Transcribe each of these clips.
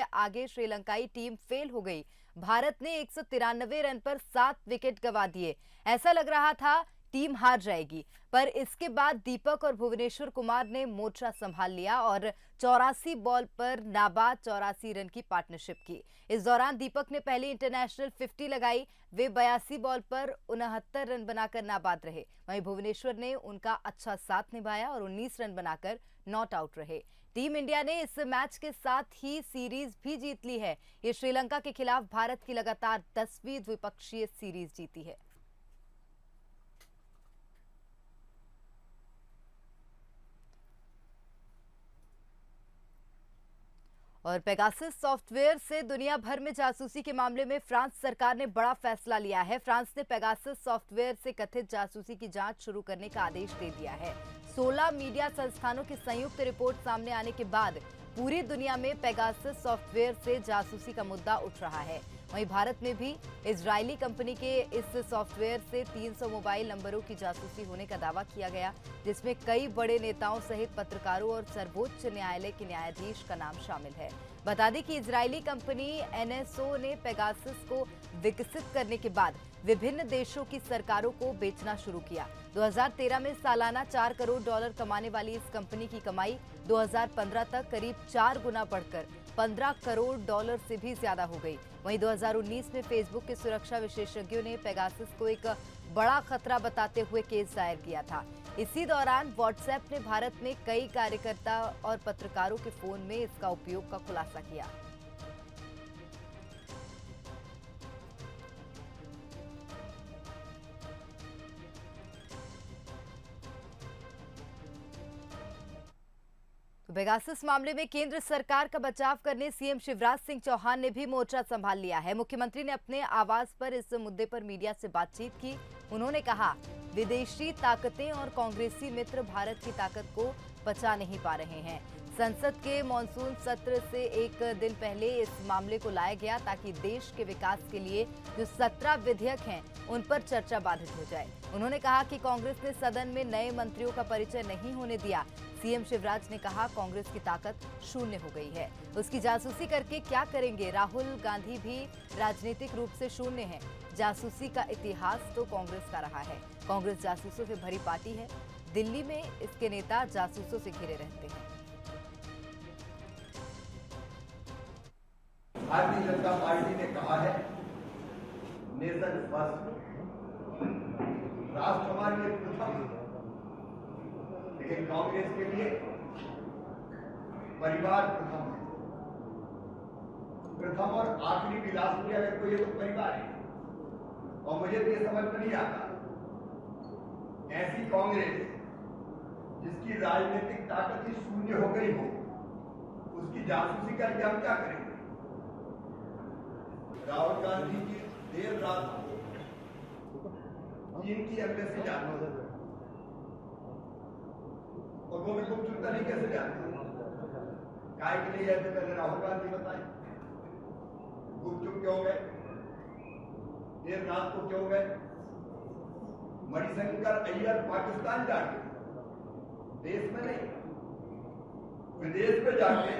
आगे श्रीलंकाई team fail हो गई। भारत ने 193 रन पर 7 विकेट गंवा दिए। ऐसा लग रहा था टीम हार जाएगी, पर इसके बाद दीपक और भुवनेश्वर कुमार ने मोर्चा संभाल लिया और 84 बॉल पर नाबाद 84 रन की पार्टनरशिप की। इस दौरान दीपक ने पहली इंटरनेशनल 50 लगाई। वे 82 बॉल पर 69 रन बनाकर नाबाद रहे। वहीं भुवनेश्वर ने उनका अच्छा साथ निभाया और 19 रन बनाकर नॉट आउट रहे। टीम इंडिया ने इस मैच के साथ ही सीरीज भी जीत ली है। ये श्रीलंका के खिलाफ भारत की लगातार 10वीं द्विपक्षीय सीरीज जीती है। और पेगासस सॉफ्टवेयर से दुनिया भर में जासूसी के मामले में फ्रांस सरकार ने बड़ा फैसला लिया है। फ्रांस ने पेगासस सॉफ्टवेयर से कथित जासूसी की जांच शुरू करने का आदेश दे दिया है। 16 मीडिया संस्थानों की संयुक्त रिपोर्ट सामने आने के बाद पूरी दुनिया में पेगासस सॉफ्टवेयर से जासूसी का मुद्दा उठ रहा है। वहीं भारत में भी इजरायली कंपनी के इस सॉफ्टवेयर से 300 मोबाइल नंबरों की जासूसी होने का दावा किया गया, जिसमें कई बड़े नेताओं सहित पत्रकारों और सर्वोच्च न्यायालय के न्यायाधीश का नाम शामिल है। बता दें कि इजरायली कंपनी एनएसओ ने पेगासस को विकसित करने के बाद विभिन्न देशों की सरकारों को बेचना शुरू किया। 2013 में सालाना $4 करोड़ कमाने वाली इस कंपनी की कमाई 2015 तक करीब 4 गुना बढ़कर $15 करोड़ से भी ज्यादा हो गई। वहीं 2019 में फेसबुक के सुरक्षा विशेषज्ञों ने पेगासस को एक बड़ा खतरा बताते हुए केस दायर किया था। इसी दौरान व्हाट्सएप ने भारत में कई कार्यकर्ता और पत्रकारों के फोन में इसका उपयोग का खुलासा किया। पेगासस मामले में केंद्र सरकार का बचाव करने सीएम शिवराज सिंह चौहान ने भी मोर्चा संभाल लिया है। मुख्यमंत्री ने अपने आवास पर इस मुद्दे पर मीडिया से बातचीत की। उन्होंने कहा, विदेशी ताकतें और कांग्रेसी मित्र भारत की ताकत को पचा नहीं पा रहे हैं। संसद के मॉनसून सत्र से एक दिन पहले इस मामले को लाया गया ताकि देश के विकास के लिए जो 17 विधेयक हैं उन पर चर्चा बाधित हो जाए। उन्होंने कहा कि कांग्रेस ने सदन में नए मंत्रियों का परिचय नहीं होने दिया। सीएम शिवराज ने कहा, कांग्रेस की ताकत शून्य हो गई है। उसकी जासूसी करके क्या करेंगे? राहुल गांधी भी राजनीतिक रूप से शून्य है। जासूसी का इतिहास तो कांग्रेस का रहा है। कांग्रेस जासूसों से भरी पार्टी है। दिल्ली में इसके नेता जासूसों से घिरे रहते हैं। भारतीय जनता पार्टी ने कहा है, नेशन फर्स्ट, राष्ट्र हमारे लिए प्रथम, लेकिन कांग्रेस के लिए परिवार प्रथम है। प्रथम और आखिरी विलास की अगर कोई तो परिवार है। और मुझे तो ये समझ में नहीं आता, ऐसी कांग्रेस जिसकी राजनीतिक ताकत ही शून्य हो गई हो, उसकी जासूसी करके हम क्या करेंगे? राहुल गांधी जी देर रात चीन की एम्बेसी जाते हैं और वो भी गुपचुप तरीके से जाते हैं। काय के लिए ऐसे पहले राहुल गांधी बताए, गुपचुप क्यों गए, देर रात को क्यों गए? मणिशंकर अय्यर पाकिस्तान जाके, देश में नहीं, विदेश में जाके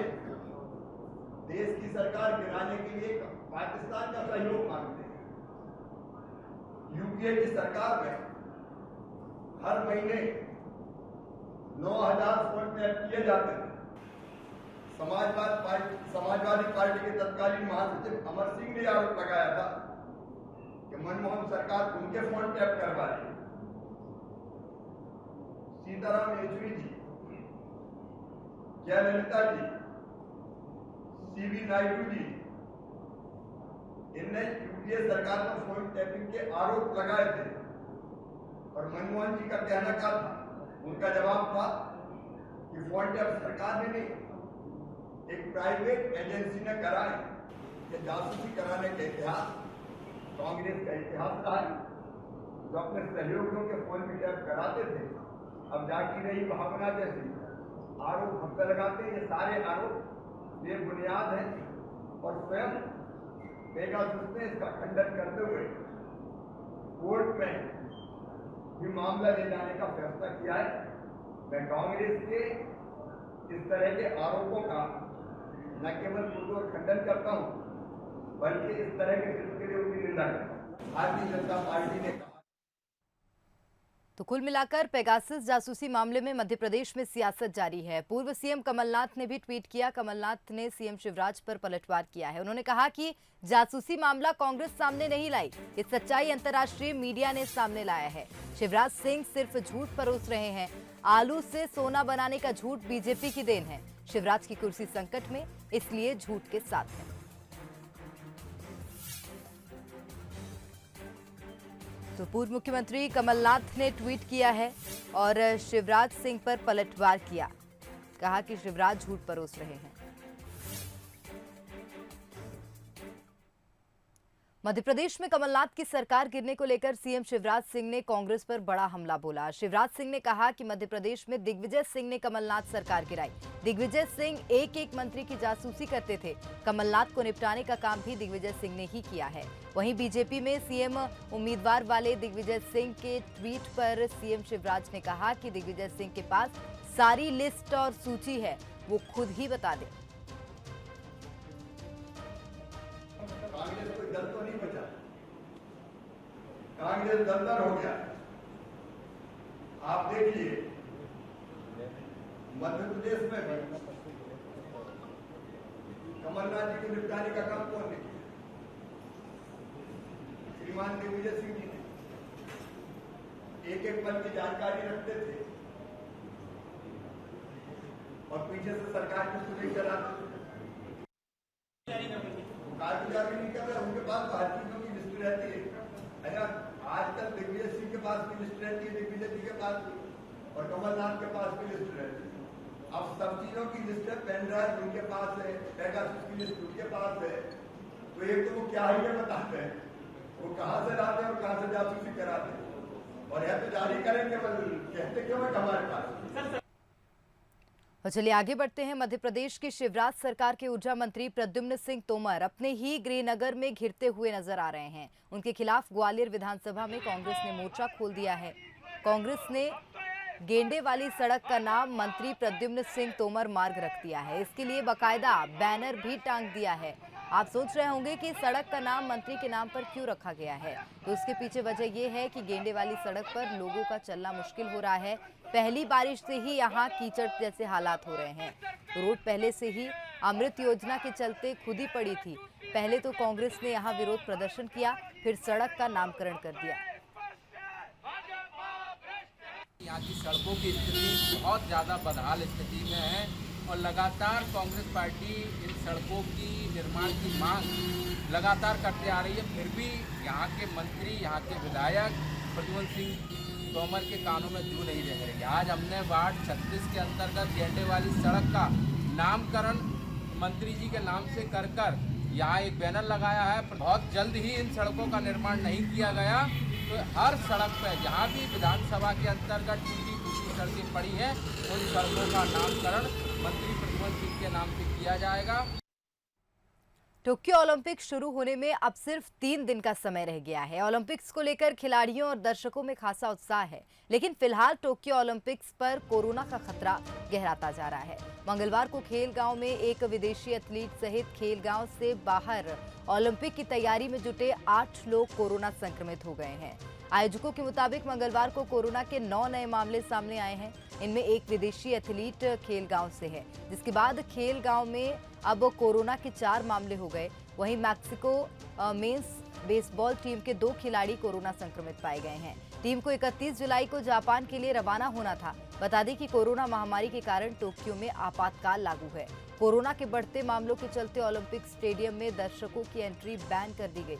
देश की सरकार गिराने के लिए पाकिस्तान का सहयोग मांगते हैं। यूपीए की सरकार में हर महीने 9,000 फोन टैप किए जाते थे। समाजवादी पार्टी के तत्कालीन महासचिव अमर सिंह ने आरोप लगाया था कि मनमोहन सरकार उनके फोन टैप करवा रही है। सीताराम येचुरी जी, जयललिता जी, सीवी नायडू जी, इनने यूपीए सरकार पर फोन टैपिंग के आरोप लगाए थे और मनमोहन जी का कहना क्या था? उनका जवाब था कि फोन टैप सरकार ने नहीं, एक प्राइवेट एजेंसी ने कराए। कि जासूसी कराने का इतिहास कांग्रेस का इतिहास रहा है। जो अपने सहयोगियों के फोन में टैप कराते थे, अब जाकी रही भावना जैसी आरोप हम पे लगाते। ये सारे आरोप बेबुनियाद है और स्वयं पेगासस ने इसका खंडन करते हुए कोर्ट में भी मामला ले जाने का फैसला किया है। मैं कांग्रेस के इस तरह के आरोपों का न केवल पुरजोर खंडन करता हूं, बल्कि इस तरह के कृत्य के लिए उनकी निंदा करता हूं। भारतीय जनता पार्टी ने कहा। तो कुल मिलाकर पेगासस जासूसी मामले में मध्य प्रदेश में सियासत जारी है। पूर्व सीएम कमलनाथ ने भी ट्वीट किया। कमलनाथ ने सीएम शिवराज पर पलटवार किया है। उन्होंने कहा कि जासूसी मामला कांग्रेस सामने नहीं लाई, ये सच्चाई अंतर्राष्ट्रीय मीडिया ने सामने लाया है। शिवराज सिंह सिर्फ झूठ परोस रहे हैं। आलू से सोना बनाने का झूठ बीजेपी की देन है। शिवराज की कुर्सी संकट में, इसलिए झूठ के साथ है। तो पूर्व मुख्यमंत्री कमलनाथ ने ट्वीट किया है और शिवराज सिंह पर पलटवार किया। कहा कि शिवराज झूठ परोस रहे हैं। मध्य प्रदेश में कमलनाथ की सरकार गिरने को लेकर सीएम शिवराज सिंह ने कांग्रेस पर बड़ा हमला बोला। शिवराज सिंह ने कहा कि मध्य प्रदेश में दिग्विजय सिंह ने कमलनाथ सरकार गिराई। दिग्विजय सिंह एक मंत्री की जासूसी करते थे। कमलनाथ को निपटाने का काम भी दिग्विजय सिंह ने ही किया है। वहीं बीजेपी में सीएम उम्मीदवार वाले दिग्विजय सिंह के ट्वीट पर सीएम शिवराज ने कहा कि दिग्विजय सिंह के पास सारी लिस्ट और सूची है, वो खुद ही बता दें। कांग्रेस कोई दल तो नहीं बचा, कांग्रेस दलदल हो गया। आप देखिए मध्य प्रदेश में भी कमलनाथ जी को निपटाने का काम कौन ने किया? श्रीमान दिग्विजय सिंह जी ने एक पद की जानकारी रखते थे और पीछे से सरकार की सुनिश्चित कराते थे। कारगुजारी नहीं कर रहे, उनके पास तो हर चीजों की लिस्ट रहती है ना। आजकल दिग्विजय सिंह के पास भी लिस्ट रहती है, दिग्विजय जी के पास भी, और कमलनाथ के पास भी लिस्ट रहती है। अब सब चीजों की लिस्ट है, पेन ड्राइव उनके पास है, पेगासस की लिस्ट उनके पास है। तो एक तो वो क्या ही बताते हैं, वो कहां से लाते हैं और कहां से जासूसी कराते हैं, और यह तो जारी करेंगे, कहते क्यों है हमारे पास। और चलिए आगे बढ़ते हैं। मध्य प्रदेश की शिवराज सरकार के ऊर्जा मंत्री प्रद्युम्न सिंह तोमर अपने ही गृहनगर में घिरते हुए नजर आ रहे हैं। उनके खिलाफ ग्वालियर विधानसभा में कांग्रेस ने मोर्चा खोल दिया है। कांग्रेस ने गेंडे वाली सड़क का नाम मंत्री प्रद्युम्न सिंह तोमर मार्ग रख दिया है। इसके लिए बाकायदा बैनर भी टांग दिया है। आप सोच रहे होंगे कि सड़क का नाम मंत्री के नाम पर क्यों रखा गया है, तो उसके पीछे वजह यह है कि गेंडे वाली सड़क पर लोगों का चलना मुश्किल हो रहा है। पहली बारिश से ही यहाँ कीचड़ जैसे हालात हो रहे हैं। रोड पहले से ही अमृत योजना के चलते खुदी पड़ी थी। पहले तो कांग्रेस ने यहाँ विरोध प्रदर्शन किया, फिर सड़क का नामकरण कर दिया। यहाँ की सड़कों की स्थिति बहुत ज़्यादा बदहाल स्थिति में है और लगातार कांग्रेस पार्टी इन सड़कों की निर्माण की मांग लगातार करते आ रही है। फिर भी यहाँ के मंत्री, यहाँ के विधायक प्रद्युम्न सिंह तोमर के कानों में जू नहीं रह रही। आज हमने वार्ड 36 के अंतर्गत गेंडे वाली सड़क का नामकरण मंत्री जी के नाम से कर यहाँ एक बैनर लगाया है। बहुत जल्द ही इन सड़कों का निर्माण नहीं किया गया तो हर सड़क पर जहाँ भी विधानसभा के अंतर्गत टूटी सड़कें पड़ी हैं उन सड़कों का नामकरण मंत्री प्रद्युम्न सिंह के नाम से किया जाएगा। टोक्यो ओलंपिक्स शुरू होने में अब सिर्फ 3 दिन का समय रह गया है। ओलंपिक्स को लेकर खिलाड़ियों और दर्शकों में खासा उत्साह है, लेकिन फिलहाल टोक्यो ओलंपिक्स पर कोरोना का खतरा गहराता जा रहा है। मंगलवार को खेलगांव में एक विदेशी एथलीट सहित खेलगांव से बाहर ओलंपिक की तैयारी में जुटे 8 लोग कोरोना संक्रमित हो गए हैं। आयोजकों के मुताबिक मंगलवार को कोरोना के 9 नए मामले सामने आए हैं। इनमें एक विदेशी एथलीट खेलगांव से है, जिसके बाद खेलगांव में अब कोरोना के 4 मामले हो गए। वहीं मैक्सिको मेंस बेसबॉल टीम के 2 खिलाड़ी कोरोना संक्रमित पाए गए हैं। टीम को 31 जुलाई को जापान के लिए रवाना होना था। बता दें कि कोरोना महामारी के कारण टोक्यो में आपातकाल लागू है। कोरोना के बढ़ते मामलों के चलते ओलंपिक स्टेडियम में दर्शकों की एंट्री बैन कर दी गई।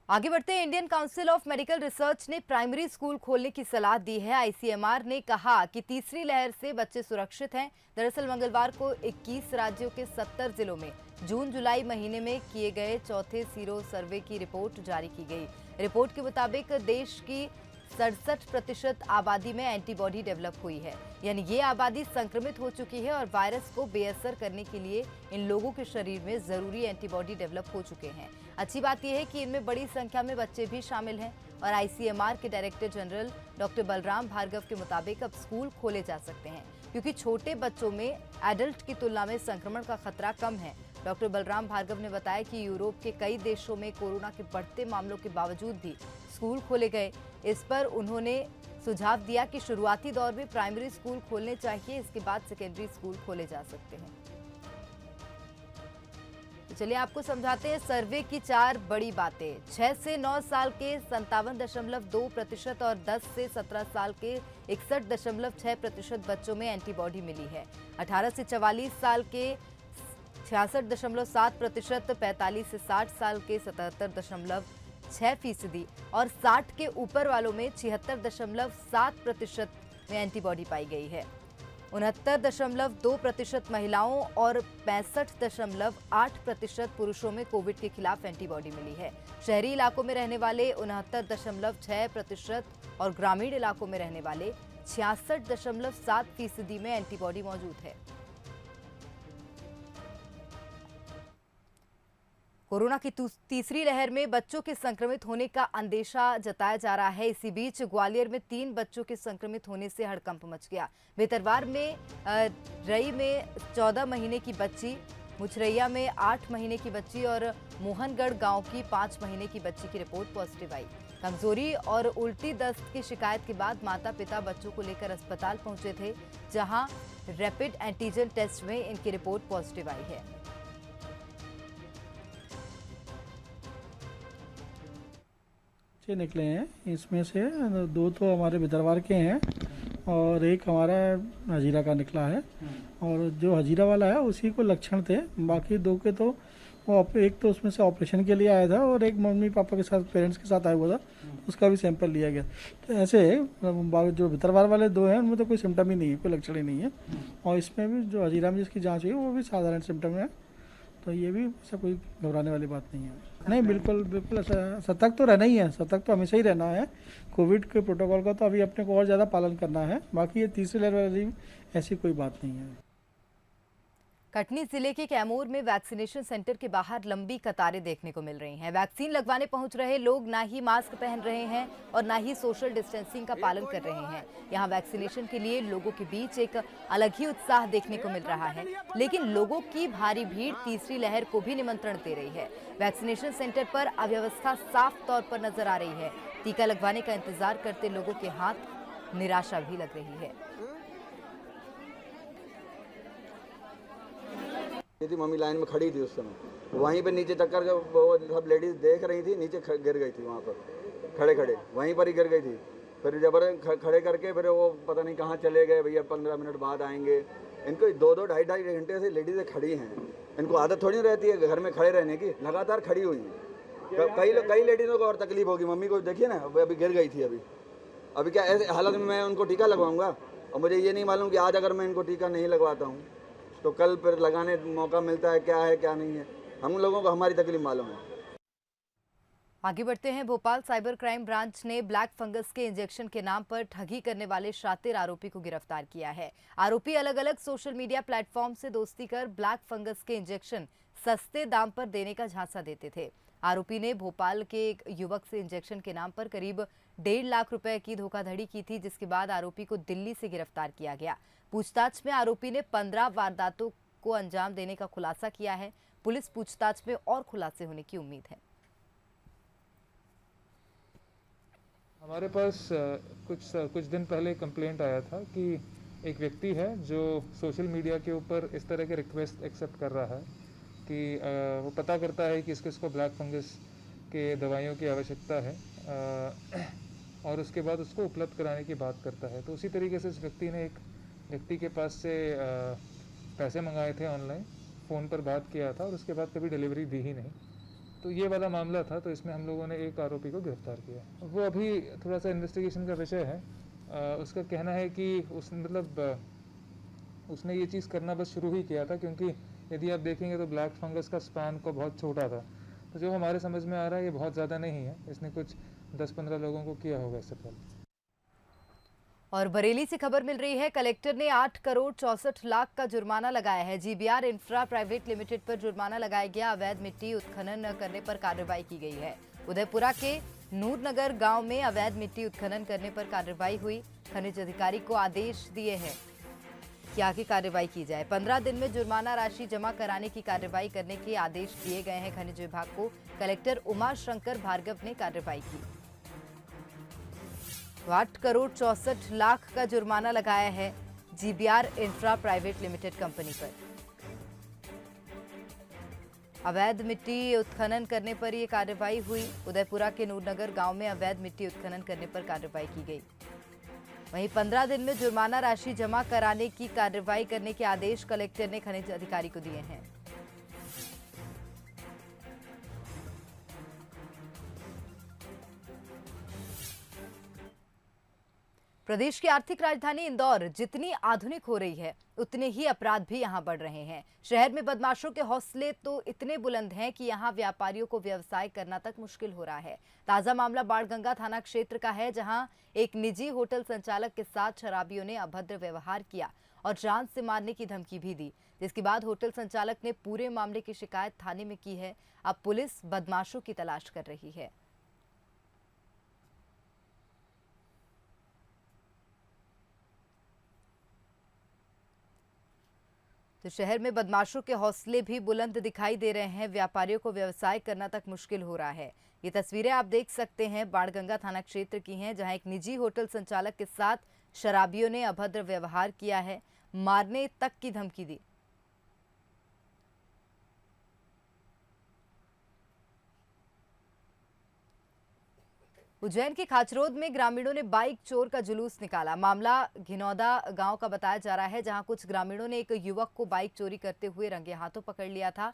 आगे बढ़ते हैं। Indian council of medical research ने प्राइमरी स्कूल खोलने की सलाह दी है। आईसीएमआर ने कहा कि तीसरी लहर से बच्चे सुरक्षित हैं। दरअसल मंगलवार को 21 राज्यों के 70 जिलों में जून-जुलाई महीने में किए गए चौथे सीरो सर्वे की रिपोर्ट जारी की गई। रिपोर्ट के मुताबिक देश की 67% आबादी में एंटीबॉडी डेवलप हुई है, यानी ये आबादी संक्रमित हो चुकी है और वायरस को बेअसर करने के लिए इन लोगों के शरीर में जरूरी एंटीबॉडी डेवलप हो चुके हैं। अच्छी बात यह है कि इनमें बड़ी संख्या में बच्चे भी शामिल हैं। और आईसीएमआर के director general doctor Balram Bhargava के मुताबिक अब स्कूल खोले जा सकते हैं क्योंकि छोटे बच्चों में एडल्ट की तुलना में संक्रमण का खतरा कम है। डॉक्टर बलराम भार्गव ने बताया कि यूरोप के कई देशों में कोरोना के बढ़ते मामलों के बावजूद भी स्कूल खोले गए। इस पर उन्होंने सुझाव दिया कि शुरुआती दौर में प्राइमरी स्कूल खोलने चाहिए, इसके बाद सेकेंडरी स्कूल खोले जा सकते हैं। तो चलिए आपको समझाते हैं सर्वे की 4 बड़ी बातें। 6 से 9 साल के 57.2% और 10 से 17 साल के 61.6% बच्चों में एंटीबॉडी मिली है। 18 से 44 साल के 66.7%, 45 से 60 साल के 77.6% और 60 के ऊपर वालों में 76.7% में एंटीबॉडी पाई गई है। 69.2% महिलाओं और 65.8% पुरुषों में कोविड के खिलाफ एंटीबॉडी मिली है। शहरी इलाकों में रहने वाले 69.6% और ग्रामीण इलाकों में रहने वाले 66.7% में एंटीबॉडी मौजूद है। कोरोना की तीसरी लहर में बच्चों के संक्रमित होने का अंदेशा जताया जा रहा है। इसी बीच ग्वालियर में 3 बच्चों के संक्रमित होने से हड़कंप मच गया। भितरवार में रई में 14 महीने की बच्ची, मुचरैया में 8 महीने की बच्ची और मोहनगढ़ गांव की 5 महीने की बच्ची की रिपोर्ट पॉजिटिव आई। कमजोरी और उल्टी दस्त की शिकायत के बाद माता पिता बच्चों को लेकर अस्पताल पहुंचे थे, जहां रैपिड एंटीजन टेस्ट में इनकी रिपोर्ट पॉजिटिव आई है। निकले हैं, इसमें से 2 तो हमारे भितरवार के हैं और एक हमारा हजीरा का निकला है। और जो हजीरा वाला है उसी को लक्षण थे, बाकी 2 के तो वो एक तो उसमें से ऑपरेशन के लिए आया था और एक मम्मी पापा के साथ पेरेंट्स के साथ आया हुआ था, उसका भी सैंपल लिया गया। तो ऐसे जो भितरवार वाले 2 हैं उनमें तो कोई सिम्टम ही नहीं है, कोई लक्षण ही नहीं है। और इसमें भी जो हजीरा में जिसकी जाँच हुई वो भी साधारण सिम्टम है, तो ये भी ऐसा कोई घबराने वाली बात नहीं है। नहीं, बिल्कुल बिल्कुल ऐसा सतर्क तो रहना ही है, सतर्क तो हमेशा ही रहना है। कोविड के प्रोटोकॉल का तो अभी अपने को और ज़्यादा पालन करना है, बाकी ये तीसरी लहर वाली ऐसी कोई बात नहीं है। कटनी जिले के कैमूर में वैक्सीनेशन सेंटर के बाहर लंबी कतारें देखने को मिल रही हैं। वैक्सीन लगवाने पहुंच रहे लोग ना ही मास्क पहन रहे हैं और ना ही सोशल डिस्टेंसिंग का पालन कर रहे हैं। यहां वैक्सीनेशन के लिए लोगों के बीच एक अलग ही उत्साह देखने को मिल रहा है, लेकिन लोगों की भारी भीड़ तीसरी लहर को भी निमंत्रण दे रही है। वैक्सीनेशन सेंटर पर अव्यवस्था साफ तौर पर नजर आ रही है। टीका लगवाने का इंतजार करते लोगों के हाथ निराशा भी लग रही है। थी मम्मी लाइन में खड़ी थी उस समय, वहीं पे नीचे चक्कर जब वो सब लेडीज देख रही थी, नीचे गिर गई थी वहाँ पर खड़े खड़े, वहीं पर ही गिर गई थी। फिर जबरदस्त खड़े करके फिर वो पता नहीं कहाँ चले गए, भैया 15 मिनट बाद आएंगे। इनको 2-2 ढाई घंटे से लेडीज़ें खड़ी हैं, इनको आदत थोड़ी रहती है घर में खड़े रहने की, लगातार खड़ी हुई हैं। कई लेडीज़ों को और तकलीफ होगी, मम्मी को देखिए ना, अभी गिर गई थी। अभी क्या ऐसे हालत में मैं उनको टीका लगवाऊँगा, और मुझे ये नहीं मालूम कि आज अगर मैं इनको टीका नहीं लगवाता हूँ तो कल फिर लगाने मौका मिलता है क्या नहीं है। हम लोगों को हमारी तकलीफ मालूम है। आगे बढ़ते हैं। भोपाल साइबर क्राइम ब्रांच ने ब्लैक फंगस के इंजेक्शन के नाम पर ठगी करने वाले शातिर आरोपी को गिरफ्तार किया है। आरोपी अलग अलग सोशल मीडिया प्लेटफॉर्म से दोस्ती कर ब्लैक फंगस के इंजेक्शन सस्ते दाम पर देने का झांसा देते थे। आरोपी ने भोपाल के एक युवक से इंजेक्शन के नाम पर करीब 1.5 लाख रुपए की धोखाधड़ी की थी, जिसके बाद आरोपी को दिल्ली से गिरफ्तार किया गया। पूछताछ में आरोपी ने 15 वारदातों को अंजाम देने का खुलासा किया है। पुलिस पूछताछ में और खुलासे होने की उम्मीद है। हमारे पास कुछ दिन पहले कंप्लेंट आया था कि एक व्यक्ति है जो सोशल मीडिया के ऊपर इस तरह के रिक्वेस्ट एक्सेप्ट कर रहा है कि वो पता करता है कि किसको ब्लैक फंगस के दवाइयों की आवश्यकता है और उसके बाद उसको उपलब्ध कराने की बात करता है। तो उसी तरीके से इस व्यक्ति ने एक व्यक्ति के पास से पैसे मंगाए थे, ऑनलाइन फ़ोन पर बात किया था और उसके बाद कभी डिलीवरी दी ही नहीं। तो ये वाला मामला था, तो इसमें हम लोगों ने एक आरोपी को गिरफ्तार किया। वो अभी थोड़ा सा इन्वेस्टिगेशन का विषय है। उसका कहना है कि उसने ये चीज़ करना बस शुरू ही किया था, क्योंकि यदि आप देखेंगे तो ब्लैक फंगस का स्पैन को बहुत छोटा था। तो जो हमारे समझ में आ रहा है ये बहुत ज़्यादा नहीं है, इसने कुछ 10-15 लोगों को किया होगा इससे पहले। और बरेली से खबर मिल रही है, कलेक्टर ने 8 करोड़ 64 लाख का जुर्माना लगाया है। जीबीआर इंफ्रा प्राइवेट लिमिटेड पर जुर्माना लगाया गया। अवैध मिट्टी उत्खनन करने पर कार्रवाई की गई है। उदयपुरा के नूरनगर गांव में अवैध मिट्टी उत्खनन करने पर कार्रवाई हुई। खनिज अधिकारी को आदेश दिए हैं कि आगे कार्रवाई की जाए। 15 दिन में जुर्माना राशि जमा कराने की कार्रवाई करने के आदेश दिए गए हैं। खनिज विभाग को कलेक्टर उमा शंकर भार्गव ने कार्रवाई की। 8 करोड़ 64 लाख का जुर्माना लगाया है GBR infra private limited company पर। अवैध मिट्टी उत्खनन करने पर यह कार्रवाई हुई। उदयपुरा के नूरनगर गांव में अवैध मिट्टी उत्खनन करने पर कार्रवाई की गई। वहीं 15 दिन में जुर्माना राशि जमा कराने की कार्रवाई करने के आदेश कलेक्टर ने खनिज अधिकारी को दिए हैं। प्रदेश की आर्थिक राजधानी इंदौर जितनी आधुनिक हो रही है उतने ही अपराध भी यहां बढ़ रहे हैं। शहर में बदमाशों के हौसले तो इतने बुलंद हैं कि यहां व्यापारियों को व्यवसाय करना तक मुश्किल हो रहा है। ताजा मामला बाणगंगा थाना क्षेत्र का है, जहां एक निजी होटल संचालक के साथ शराबियों ने अभद्र व्यवहार किया और जान से मारने की धमकी भी दी, जिसके बाद होटल संचालक ने पूरे मामले की शिकायत थाने में की है। अब पुलिस बदमाशों की तलाश कर रही है। तो शहर में बदमाशों के हौसले भी बुलंद दिखाई दे रहे हैं। व्यापारियों को व्यवसाय करना तक मुश्किल हो रहा है। ये तस्वीरें आप देख सकते हैं बाणगंगा थाना क्षेत्र की हैं, जहां एक निजी होटल संचालक के साथ शराबियों ने अभद्र व्यवहार किया है, मारने तक की धमकी दी। उज्जैन के खाचरोद में ग्रामीणों ने बाइक चोर का जुलूस निकाला। मामला घिनौदा गांव का बताया जा रहा है, जहां कुछ ग्रामीणों ने एक युवक को बाइक चोरी करते हुए रंगे हाथों पकड़ लिया था।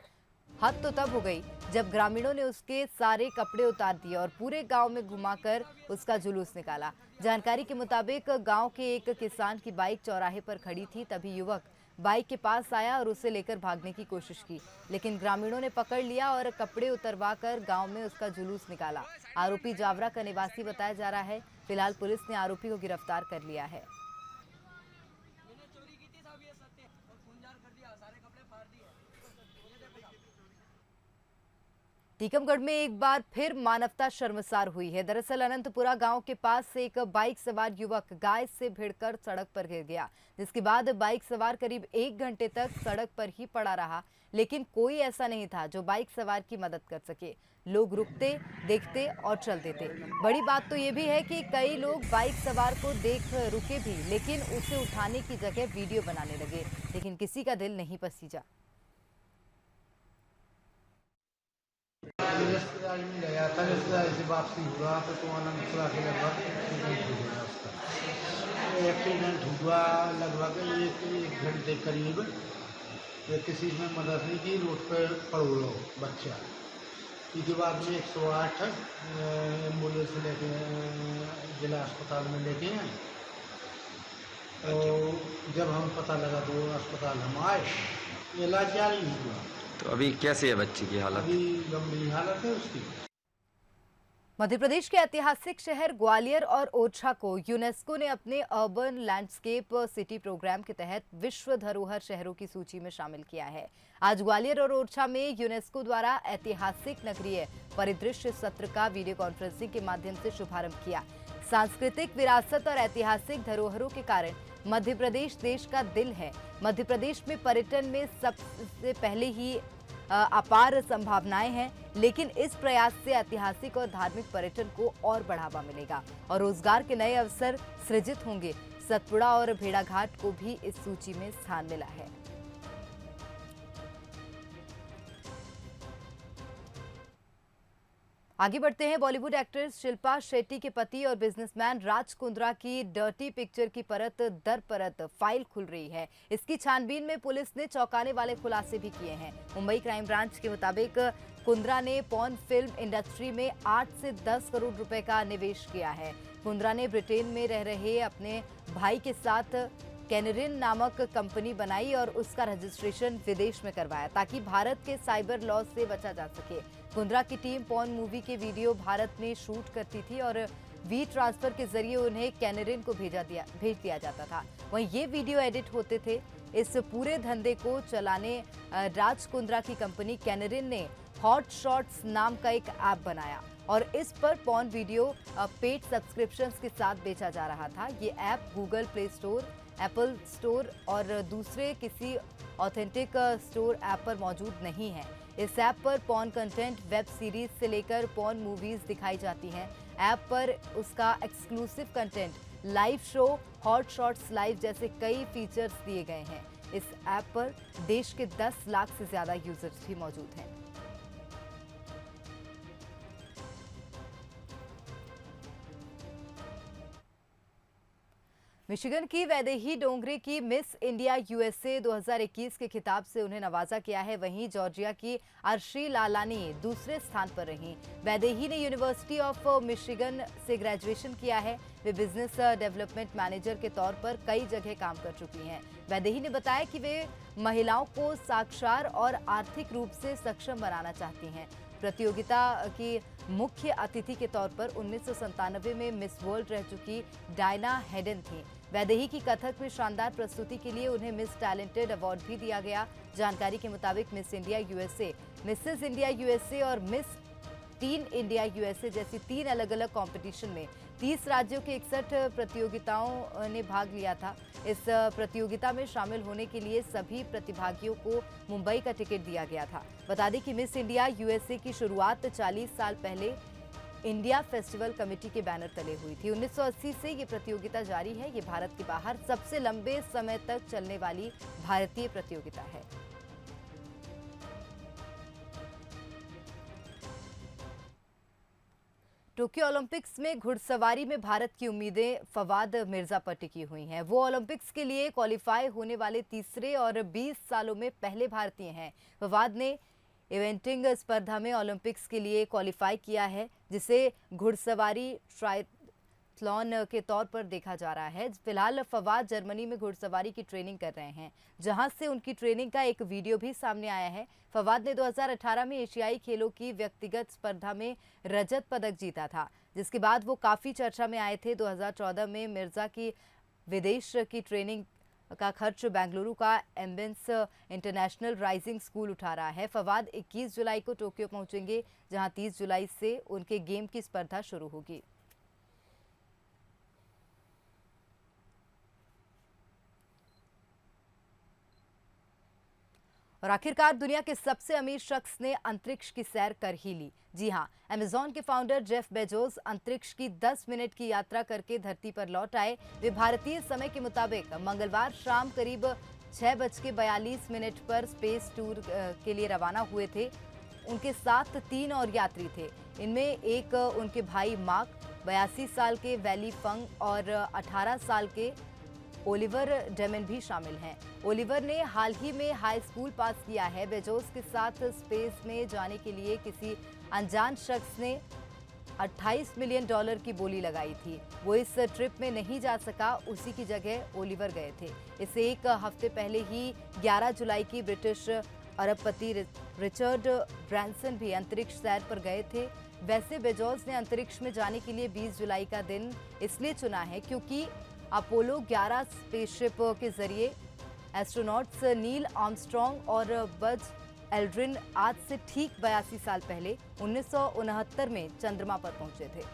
हद तो तब हो गई जब ग्रामीणों ने उसके सारे कपड़े उतार दिए और पूरे गांव में घुमाकर उसका जुलूस निकाला। जानकारी के मुताबिक गांव के एक किसान की बाइक चौराहे पर खड़ी थी, तभी युवक बाइक के पास आया और उसे लेकर भागने की कोशिश की, लेकिन ग्रामीणों ने पकड़ लिया और कपड़े उतरवाकर गांव में उसका जुलूस निकाला। आरोपी जावरा का निवासी बताया जा रहा है। फिलहाल पुलिस ने आरोपी को गिरफ्तार कर लिया है। टीकमगढ़ में एक बार फिर मानवता शर्मसार हुई है। दरअसल अनंतपुरा गांव के पास से एक बाइक सवार युवक गाय से भिड़कर सड़क पर गिर गया, जिसके बाद बाइक सवार करीब 1 घंटे तक सड़क पर ही पड़ा रहा, लेकिन कोई ऐसा नहीं था जो बाइक सवार की मदद कर सके। लोग रुकते, देखते और चल देते। बड़ी बात तो ये भी है कि कई लोग बाइक सवार को देख रुके भी, लेकिन उसे उठाने की जगह वीडियो बनाने लगे, लेकिन किसी का दिल नहीं पसीजा। रिश्तेदारी में गया था, रिश्तेदारी से वापसी हुआ तो अनंतपुरा के लगभग एक्सीडेंट हुआ। लगभग एक घंटे करीब किसी ने मदद नहीं की, रोड पर पड़ो लो बच्चा। इसके बाद में 108 एम्बुलेंस लेके जिला अस्पताल में लेके आए। तो जब हम पता लगा तो अस्पताल हम आए, इलाज जारी नहीं हुआ। तो अभी कैसे है बच्ची की हालत? अभी गंभीर हालत है उसकी। मध्य प्रदेश के ऐतिहासिक शहर ग्वालियर और ओरछा को यूनेस्को ने अपने अर्बन लैंडस्केप सिटी प्रोग्राम के तहत विश्व धरोहर शहरों की सूची में शामिल किया है। आज ग्वालियर और ओरछा में यूनेस्को द्वारा ऐतिहासिक नगरीय परिदृश्य सत्र का वीडियो कॉन्फ्रेंसिंग के माध्यम से शुभारंभ किया। सांस्कृतिक विरासत और ऐतिहासिक धरोहरों के कारण मध्य प्रदेश देश का दिल है। मध्य प्रदेश में पर्यटन में सबसे पहले ही अपार संभावनाएं हैं, लेकिन इस प्रयास से ऐतिहासिक और धार्मिक पर्यटन को और बढ़ावा मिलेगा और रोजगार के नए अवसर सृजित होंगे। सतपुड़ा और भेड़ाघाट को भी इस सूची में स्थान मिला है। आगे बढ़ते हैं। बॉलीवुड एक्ट्रेस शिल्पा शेट्टी के पति और बिजनेसमैन राज कुंद्रा की डर्टी पिक्चर की परत दर परत फाइल खुल रही है। इसकी छानबीन में पुलिस ने चौंकाने वाले खुलासे भी किए हैं। मुंबई क्राइम ब्रांच के मुताबिक कुंद्रा ने पॉर्न फिल्म इंडस्ट्री में 8 से 10 करोड़ रुपए का निवेश किया है। कुंद्रा ने ब्रिटेन में रह रहे अपने भाई के साथ कैनरिन नामक कंपनी बनाई और उसका रजिस्ट्रेशन विदेश में करवाया ताकि भारत के साइबर लॉ से बचा जा सके। कुंद्रा की टीम पॉर्न मूवी के वीडियो भारत में शूट करती थी और वी ट्रांसफर के जरिए उन्हें कैनरिन को भेज दिया जाता था। वहीं ये वीडियो एडिट होते थे। इस पूरे धंधे को चलाने राज कुंद्रा की कंपनी कैनरिन ने हॉट शॉट्स नाम का एक ऐप बनाया। और इस पर पॉर्न वीडियो पेड सब्सक्रिप्शंस के साथ बेचा जा रहा था। ये app Google play store, Apple store और दूसरे किसी ऑथेंटिक स्टोर ऐप पर मौजूद नहीं है। इस ऐप पर पॉर्न कंटेंट, वेब सीरीज से लेकर पॉर्न मूवीज दिखाई जाती हैं। ऐप पर उसका exclusive content, live show, hot shots live जैसे कई फीचर्स दिए गए हैं। इस ऐप पर देश के 10 लाख से ज्यादा यूजर्स भी मौजूद हैं। मिशिगन की वैदेही डोंगरे की मिस इंडिया यूएसए 2021 के खिताब से उन्हें नवाजा किया है। वहीं जॉर्जिया की अर्शी लालानी दूसरे स्थान पर रहीं। वैदेही ने यूनिवर्सिटी ऑफ मिशिगन से ग्रेजुएशन किया है। वे बिजनेस डेवलपमेंट मैनेजर के तौर पर कई जगह काम कर चुकी हैं। वैदेही ने बताया कि वे महिलाओं को साक्षर और आर्थिक रूप से सक्षम बनाना चाहती हैं। प्रतियोगिता की मुख्य अतिथि के तौर पर 1997 में मिस वर्ल्ड रह चुकी डायना हेडन थी। वैदेही की कथक में शानदार प्रस्तुति के लिए उन्हें मिस टैलेंटेड अवार्ड भी दिया गया। जानकारी के मुताबिक miss India USA, Mrs India USA और मिस टीन इंडिया यूएसए जैसी 3 अलग अलग कंपटीशन में 30 राज्यों के 61 प्रतियोगिताओं ने भाग लिया था। इस प्रतियोगिता में शामिल होने के लिए सभी प्रतिभागियों को मुंबई का टिकट दिया गया था। बता दें कि मिस इंडिया यूएसए की शुरुआत 40 साल पहले इंडिया फेस्टिवल कमेटी के बैनर तले हुई थी। 1980 से ये प्रतियोगिता जारी है। ये भारत के बाहर सबसे लंबे समय तक चलने वाली भारतीय प्रतियोगिता है। टोक्यो ओलंपिक्स में घुड़सवारी में भारत की उम्मीदें फवाद मिर्जा पर टिकी हुई हैं। वो ओलंपिक्स के लिए क्वालिफाई होने वाले तीसरे और 20 सालों में पहले भारतीय हैं। फवाद ने इवेंटिंग स्पर्धा में ओलंपिक्स के लिए क्वालिफाई किया है, जिसे घुड़सवारी ट्रायथलॉन के तौर पर देखा जा रहा है। फिलहाल फवाद जर्मनी में घुड़सवारी की ट्रेनिंग कर रहे हैं, जहां से उनकी ट्रेनिंग का एक वीडियो भी सामने आया है। फवाद ने 2018 में एशियाई खेलों की व्यक्तिगत स्पर्धा में रजत पदक जीता था, जिसके बाद वो काफ़ी चर्चा में आए थे। 2014 में मिर्जा की विदेश की ट्रेनिंग का खर्च बेंगलुरु का एम्बेंस इंटरनेशनल राइजिंग स्कूल उठा रहा है। फवाद 21 जुलाई को टोक्यो पहुंचेंगे, जहां 30 जुलाई से उनके गेम की स्पर्धा शुरू होगी। और आखिरकार दुनिया के सबसे अमीर शख्स ने अंतरिक्ष की सैर कर ही ली। जी हां, अमेज़न के फाउंडर जेफ बेजोस अंतरिक्ष की 10 मिनट की यात्रा करके धरती पर लौट आए। वे भारतीय समय के मुताबिक मंगलवार शाम करीब 6:42 पर स्पेस टूर के लिए रवाना हुए थे। उनके साथ 3 और यात्री थे। इनमें एक उनके भाई मार्क, 82 साल के वैली फंग और 18 साल के ओलिवर डेमन भी शामिल हैं। ओलिवर ने हाल ही में हाई स्कूल पास किया है। बेजोस के साथ स्पेस में जाने के लिए किसी अनजान शख्स ने $28 मिलियन की बोली लगाई थी। वो इस ट्रिप में नहीं जा सका, उसी की जगह ओलिवर गए थे। इससे एक हफ्ते पहले ही 11 जुलाई की ब्रिटिश अरबपति रिचर्ड ब्रैंसन भी अंतरिक्ष सैर पर गए थे। वैसे बेजोस ने अंतरिक्ष में जाने के लिए 20 जुलाई का दिन इसलिए चुना है क्योंकि अपोलो 11 स्पेसशिप के जरिए एस्ट्रोनॉट्स नील आर्मस्ट्रॉन्ग और बज एल्ड्रिन आज से ठीक 82 साल पहले 1969 में चंद्रमा पर पहुंचे थे।